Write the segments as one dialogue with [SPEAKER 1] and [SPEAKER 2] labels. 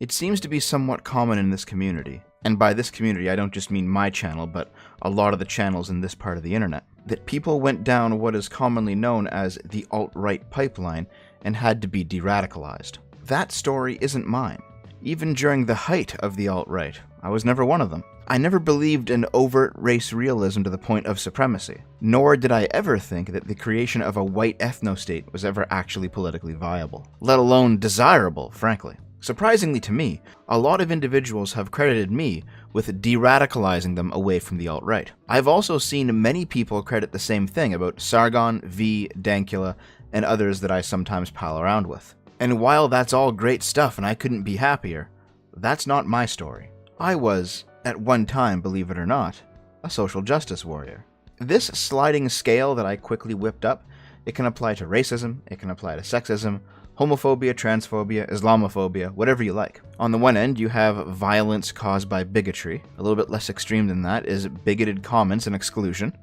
[SPEAKER 1] It seems to be somewhat common in this community, and by this community I don't just mean my channel, but a lot of the channels in this part of the internet, that people went down what is commonly known as the alt-right pipeline and had to be de-radicalized. That story isn't mine. Even during the height of the alt-right, I was never one of them. I never believed in overt race realism to the point of supremacy, nor did I ever think that the creation of a white ethno-state was ever actually politically viable, let alone desirable, frankly. Surprisingly to me, a lot of individuals have credited me with de-radicalizing them away from the alt-right. I've also seen many people credit the same thing about Sargon, V, Dankula, and others that I sometimes pal around with. And while that's all great stuff and I couldn't be happier, that's not my story. I was, at one time, believe it or not, a social justice warrior. This sliding scale that I quickly whipped up, it can apply to racism, it can apply to sexism, homophobia, transphobia, Islamophobia, whatever you like. On the one end, you have violence caused by bigotry. A little bit less extreme than that is bigoted comments and exclusion.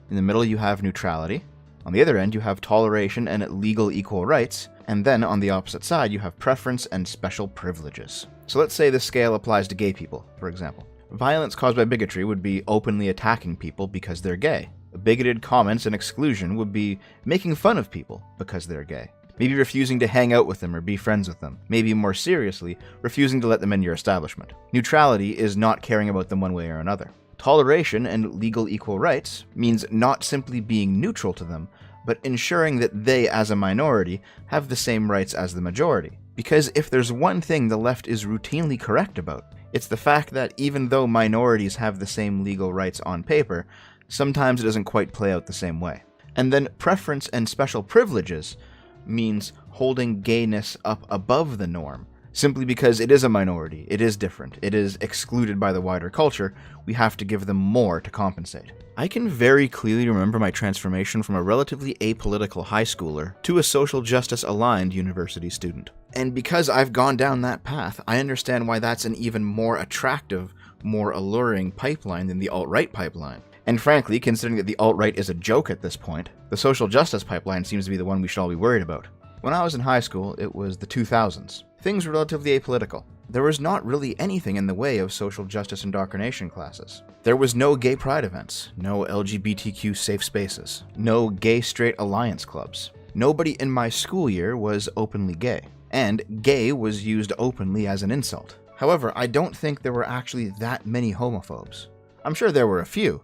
[SPEAKER 1] In the middle, you have neutrality. On the other end, you have toleration and legal equal rights. And then, on the opposite side, you have preference and special privileges. So let's say this scale applies to gay people, for example. Violence caused by bigotry would be openly attacking people because they're gay. Bigoted comments and exclusion would be making fun of people because they're gay. Maybe refusing to hang out with them or be friends with them. Maybe more seriously, refusing to let them in your establishment. Neutrality is not caring about them one way or another. Toleration and legal equal rights means not simply being neutral to them, but ensuring that they, as a minority, have the same rights as the majority. Because if there's one thing the left is routinely correct about, it's the fact that even though minorities have the same legal rights on paper, sometimes it doesn't quite play out the same way. And then preference and special privileges means holding gayness up above the norm. Simply because it is a minority, it is different, it is excluded by the wider culture, we have to give them more to compensate. I can very clearly remember my transformation from a relatively apolitical high schooler to a social justice aligned university student. And because I've gone down that path, I understand why that's an even more attractive, more alluring pipeline than the alt-right pipeline. And frankly, considering that the alt-right is a joke at this point, the social justice pipeline seems to be the one we should all be worried about. When I was in high school, it was the 2000s. Things were relatively apolitical. There was not really anything in the way of social justice indoctrination classes. There was no gay pride events, no LGBTQ safe spaces, no gay-straight alliance clubs. Nobody in my school year was openly gay, and gay was used openly as an insult. However, I don't think there were actually that many homophobes. I'm sure there were a few,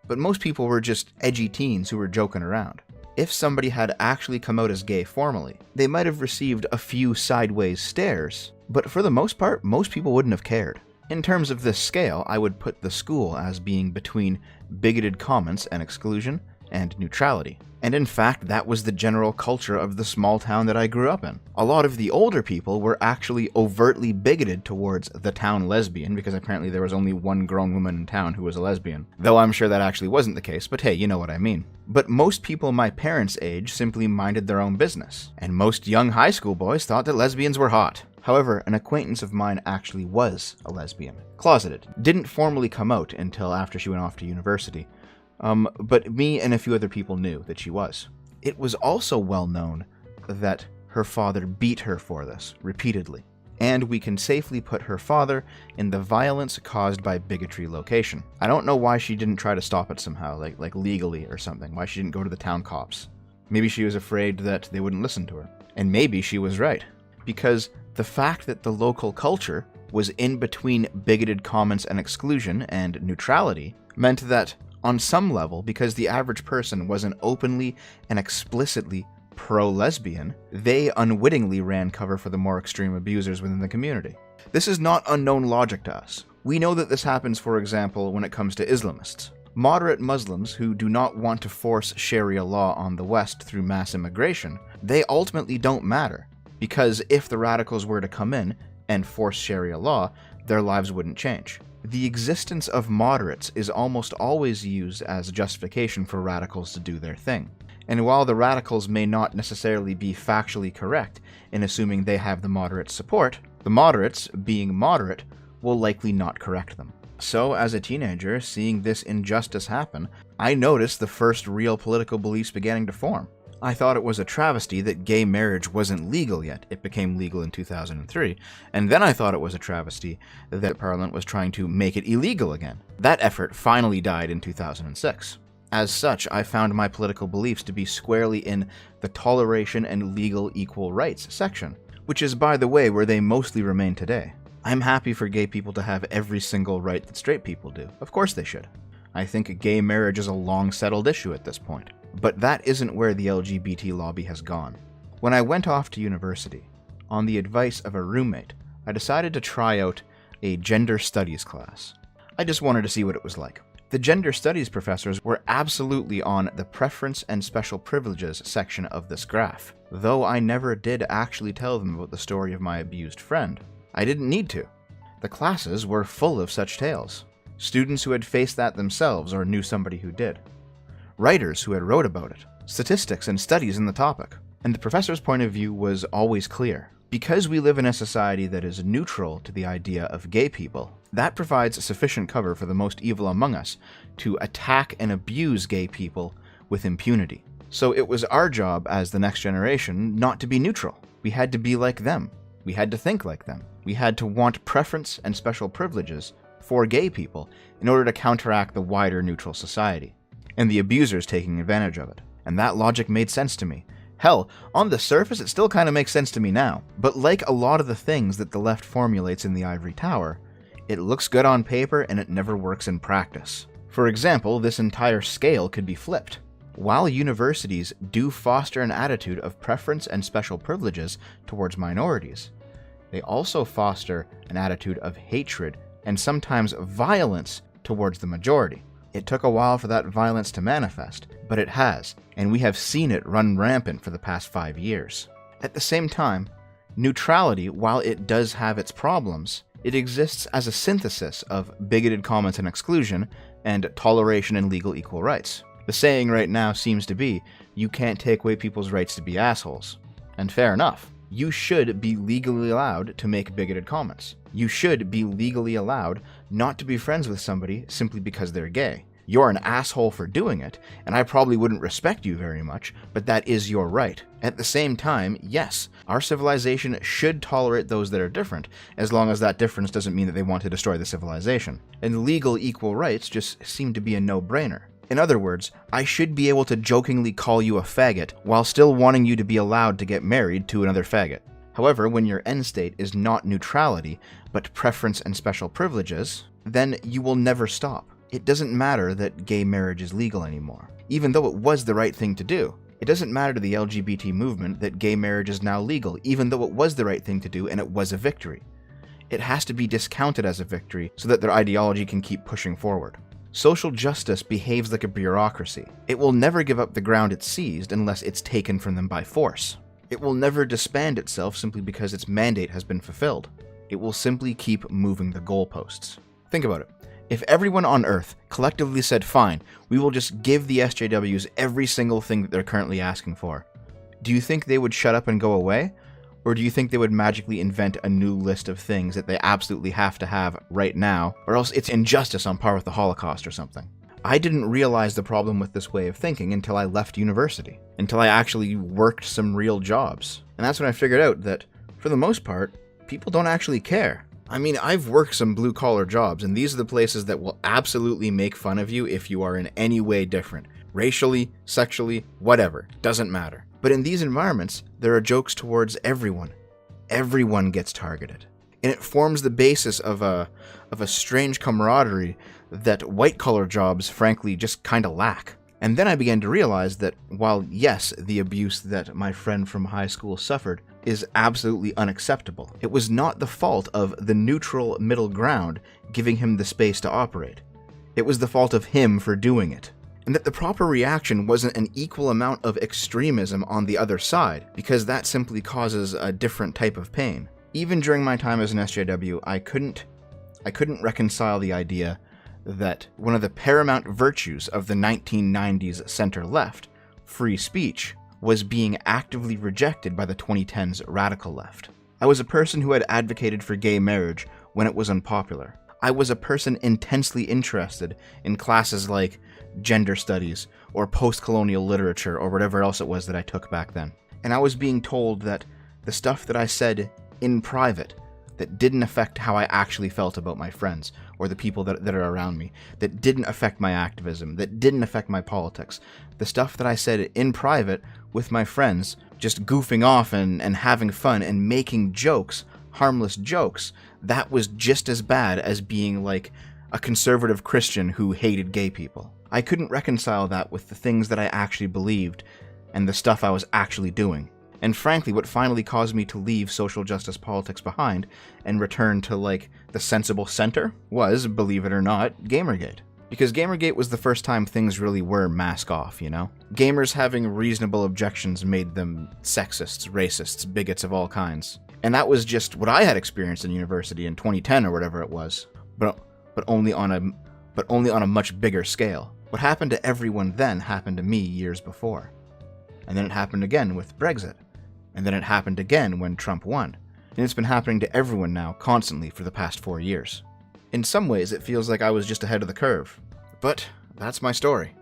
[SPEAKER 1] but most people were just edgy teens who were joking around. If somebody had actually come out as gay formally, they might have received a few sideways stares, but for the most part, most people wouldn't have cared. In terms of this scale, I would put the school as being between bigoted comments and exclusion and neutrality. And in fact, that was the general culture of the small town that I grew up in. A lot of the older people were actually overtly bigoted towards the town lesbian, because apparently there was only one grown woman in town who was a lesbian. Though I'm sure that actually wasn't the case, but hey, you know what I mean. But most people my parents' age simply minded their own business, and most young high school boys thought that lesbians were hot. However, an acquaintance of mine actually was a lesbian. Closeted. Didn't formally come out until after she went off to university. But me and a few other people knew that she was. It was also well known that her father beat her for this, repeatedly. And we can safely put her father in the violence caused by bigotry location. I don't know why she didn't try to stop it somehow, like legally or something, why she didn't go to the town cops. Maybe she was afraid that they wouldn't listen to her. And maybe she was right. Because the fact that the local culture was in between bigoted comments and exclusion and neutrality meant that on some level, because the average person wasn't openly and explicitly pro-lesbian, they unwittingly ran cover for the more extreme abusers within the community. This is not unknown logic to us. We know that this happens, for example, when it comes to Islamists. Moderate Muslims who do not want to force Sharia law on the West through mass immigration, they ultimately don't matter, because if the radicals were to come in and force Sharia law, their lives wouldn't change. The existence of moderates is almost always used as justification for radicals to do their thing. And while the radicals may not necessarily be factually correct in assuming they have the moderates' support, the moderates, being moderate, will likely not correct them. So, as a teenager, seeing this injustice happen, I noticed the first real political beliefs beginning to form. I thought it was a travesty that gay marriage wasn't legal yet. It became legal in 2003. And then I thought it was a travesty that Parliament was trying to make it illegal again. That effort finally died in 2006. As such, I found my political beliefs to be squarely in the toleration and legal equal rights section, which is, by the way, where they mostly remain today. I'm happy for gay people to have every single right that straight people do. Of course they should. I think gay marriage is a long-settled issue at this point. But that isn't where the LGBT lobby has gone. When I went off to university, on the advice of a roommate, I decided to try out a gender studies class. I just wanted to see what it was like. The gender studies professors were absolutely on the preference and special privileges section of this graph, though I never did actually tell them about the story of my abused friend. I didn't need to. The classes were full of such tales. Students who had faced that themselves or knew somebody who did. Writers who had wrote about it, statistics and studies in the topic. And the professor's point of view was always clear. Because we live in a society that is neutral to the idea of gay people, that provides sufficient cover for the most evil among us to attack and abuse gay people with impunity. So it was our job as the next generation not to be neutral. We had to be like them. We had to think like them. We had to want preference and special privileges for gay people in order to counteract the wider neutral society, and the abusers taking advantage of it. And that logic made sense to me. Hell, on the surface it still kind of makes sense to me now, but like a lot of the things that the left formulates in the ivory tower, it looks good on paper and it never works in practice. For example, this entire scale could be flipped. While universities do foster an attitude of preference and special privileges towards minorities, they also foster an attitude of hatred and sometimes violence towards the majority. It took a while for that violence to manifest, but it has, and we have seen it run rampant for the past 5 years. At the same time, neutrality, while it does have its problems, it exists as a synthesis of bigoted comments and exclusion, and toleration and legal equal rights. The saying right now seems to be, you can't take away people's rights to be assholes. And fair enough. You should be legally allowed to make bigoted comments. You should be legally allowed not to be friends with somebody simply because they're gay. You're an asshole for doing it, and I probably wouldn't respect you very much, but that is your right. At the same time, yes, our civilization should tolerate those that are different, as long as that difference doesn't mean that they want to destroy the civilization. And legal equal rights just seem to be a no-brainer. In other words, I should be able to jokingly call you a faggot while still wanting you to be allowed to get married to another faggot. However, when your end state is not neutrality, but preference and special privileges, then you will never stop. It doesn't matter that gay marriage is legal anymore, even though it was the right thing to do. It doesn't matter to the LGBT movement that gay marriage is now legal, even though it was the right thing to do and it was a victory. It has to be discounted as a victory so that their ideology can keep pushing forward. Social justice behaves like a bureaucracy. It will never give up the ground it seized unless it's taken from them by force. It will never disband itself simply because its mandate has been fulfilled. It will simply keep moving the goalposts. Think about it. If everyone on Earth collectively said, fine, we will just give the SJWs every single thing that they're currently asking for, do you think they would shut up and go away? Or do you think they would magically invent a new list of things that they absolutely have to have right now, or else it's injustice on par with the Holocaust or something? I didn't realize the problem with this way of thinking until I left university, until I actually worked some real jobs. And that's when I figured out that, for the most part, people don't actually care. I mean, I've worked some blue-collar jobs, and these are the places that will absolutely make fun of you if you are in any way different. Racially, sexually, whatever. Doesn't matter. But in these environments, there are jokes towards everyone. Everyone gets targeted. And it forms the basis of a strange camaraderie that white-collar jobs, frankly, just kind of lack. And then I began to realize that while, yes, the abuse that my friend from high school suffered is absolutely unacceptable, it was not the fault of the neutral middle ground giving him the space to operate. It was the fault of him for doing it. And that the proper reaction wasn't an equal amount of extremism on the other side, because that simply causes a different type of pain. Even during my time as an SJW, I couldn't reconcile the idea that one of the paramount virtues of the 1990s center-left, free speech, was being actively rejected by the 2010s radical left. I was a person who had advocated for gay marriage when it was unpopular. I was a person intensely interested in classes like gender studies or post-colonial literature or whatever else it was that I took back then. And I was being told that the stuff that I said in private that didn't affect how I actually felt about my friends or the people that are around me, that didn't affect my activism, that didn't affect my politics, the stuff that I said in private with my friends, just goofing off and having fun and making jokes, harmless jokes, that was just as bad as being like a conservative Christian who hated gay people. I couldn't reconcile that with the things that I actually believed and the stuff I was actually doing. And frankly, what finally caused me to leave social justice politics behind and return to, like, the sensible center was, believe it or not, Gamergate. Because Gamergate was the first time things really were mask off, you know? Gamers having reasonable objections made them sexists, racists, bigots of all kinds. And that was just what I had experienced in university in 2010 or whatever it was, but only on a much bigger scale. What happened to everyone then happened to me years before. And then it happened again with Brexit. And then it happened again when Trump won. And it's been happening to everyone now, constantly, for the past 4 years. In some ways, it feels like I was just ahead of the curve. But that's my story.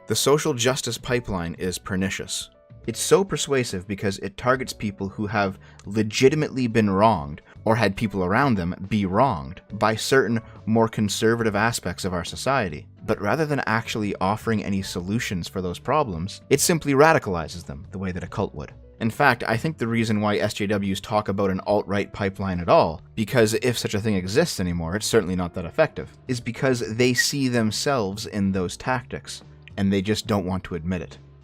[SPEAKER 1] The social justice pipeline is pernicious. It's so persuasive because it targets people who have legitimately been wronged, or had people around them be wronged, by certain more conservative aspects of our society. But rather than actually offering any solutions for those problems, it simply radicalizes them the way that a cult would. In fact, I think the reason why SJWs talk about an alt-right pipeline at all, because if such a thing exists anymore, it's certainly not that effective, is because they see themselves in those tactics, and they just don't want to admit it.